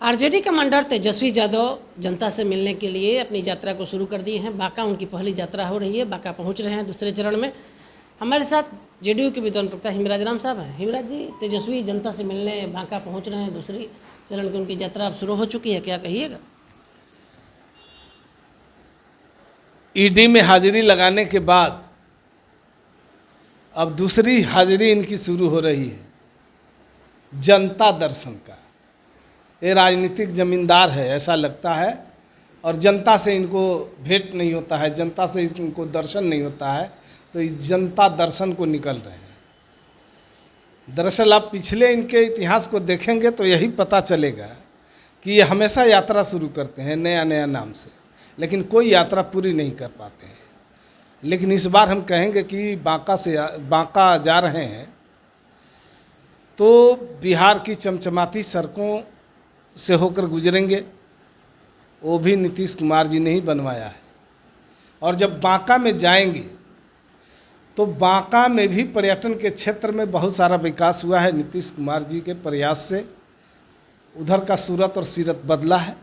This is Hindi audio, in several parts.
आरजेडी कमांडर तेजस्वी यादव जनता से मिलने के लिए अपनी यात्रा को शुरू कर दिए हैं। बांका उनकी पहली यात्रा हो रही है। बांका पहुंच रहे हैं दूसरे चरण में। हमारे साथ जेडीयू के विद्वान प्रवक्ता हिमराज राम साहब हैं। हिमराज जी, तेजस्वी जनता से मिलने बांका पहुंच रहे हैं, दूसरी चरण की उनकी यात्रा अब शुरू हो चुकी है, क्या कहिएगा? ईडी में हाजिरी लगाने के बाद अब दूसरी हाजिरी इनकी शुरू हो रही है, जनता दर्शन का। ये राजनीतिक जमींदार है ऐसा लगता है, और जनता से इनको भेंट नहीं होता है, जनता से इनको दर्शन नहीं होता है, तो इस जनता दर्शन को निकल रहे हैं। दरअसल आप पिछले इनके इतिहास को देखेंगे तो यही पता चलेगा कि ये हमेशा यात्रा शुरू करते हैं नया नया नाम से, लेकिन कोई यात्रा पूरी नहीं कर पाते हैं। लेकिन इस बार हम कहेंगे कि बांका जा रहे हैं तो बिहार की चमचमाती सड़कों से होकर गुजरेंगे, वो भी नीतीश कुमार जी ने ही बनवाया है। और जब बांका में जाएंगे तो बांका में भी पर्यटन के क्षेत्र में बहुत सारा विकास हुआ है नीतीश कुमार जी के प्रयास से। उधर का सूरत और सीरत बदला है।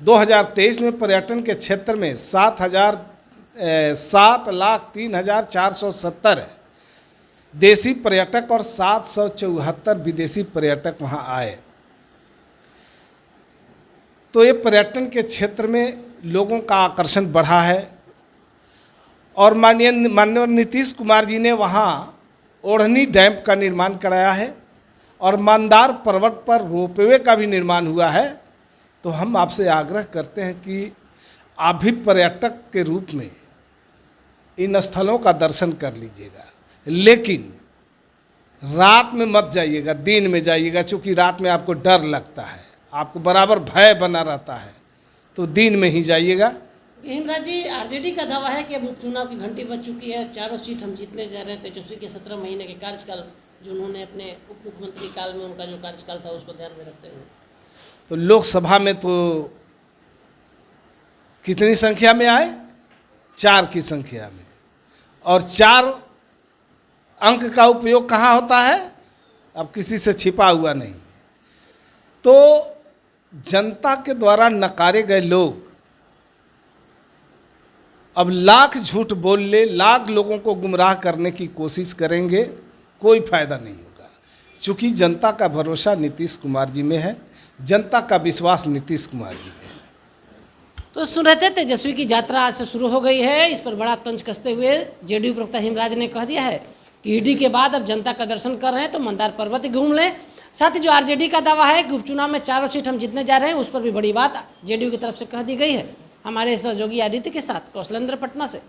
2023 में पर्यटन के क्षेत्र में 7,03,470 देसी पर्यटक और 774 विदेशी पर्यटक वहां आए। तो ये पर्यटन के क्षेत्र में लोगों का आकर्षण बढ़ा है। और माननीय नीतीश कुमार जी ने वहाँ ओढ़नी डैम का निर्माण कराया है और मंदार पर्वत पर रोपवे का भी निर्माण हुआ है। तो हम आपसे आग्रह करते हैं कि आप भी पर्यटक के रूप में इन स्थलों का दर्शन कर लीजिएगा, लेकिन रात में मत जाइएगा, दिन में जाइएगा, क्योंकि रात में आपको डर लगता है, आपको बराबर भय बना रहता है, तो दिन में ही जाइएगा। हिमराज जी, आरजेडी का दावा है कि अब उपचुनाव की घंटी बज चुकी है, चारों सीट हम जीतने जा रहे हैं। तेजस्वी के 17 महीने के कार्यकाल जो उन्होंने अपने उप मुख्यमंत्री काल में उनका जो कार्यकाल था उसको ध्यान में रखते हुए, तो लोकसभा में तो कितनी संख्या में आए? 4 की संख्या में। और 4 अंक का उपयोग कहाँ होता है? अब किसी से छिपा हुआ नहीं। तो जनता के द्वारा नकारे गए लोग अब लाख झूठ बोल ले, लाख लोगों को गुमराह करने की कोशिश करेंगे, कोई फायदा नहीं होगा। चूँकि जनता का भरोसा नीतीश कुमार जी में है, जनता का विश्वास नीतीश कुमार जी में है। तो सुन रहे थे, तेजस्वी की यात्रा आज से शुरू हो गई है। इस पर बड़ा तंज कसते हुए जेडीयू प्रवक्ता हिमराज ने कह दिया है कि ईडी के बाद अब जनता का दर्शन कर रहे हैं तो मंदार पर्वत घूम लें। साथ ही जो आरजेडी का दावा है कि उपचुनाव में 4 सीट हम जीतने जा रहे हैं, उस पर भी बड़ी बात जेडीयू की तरफ से कह दी गई है। हमारे सहयोगी आदित्य के साथ कौशलेंद्र, पटना से।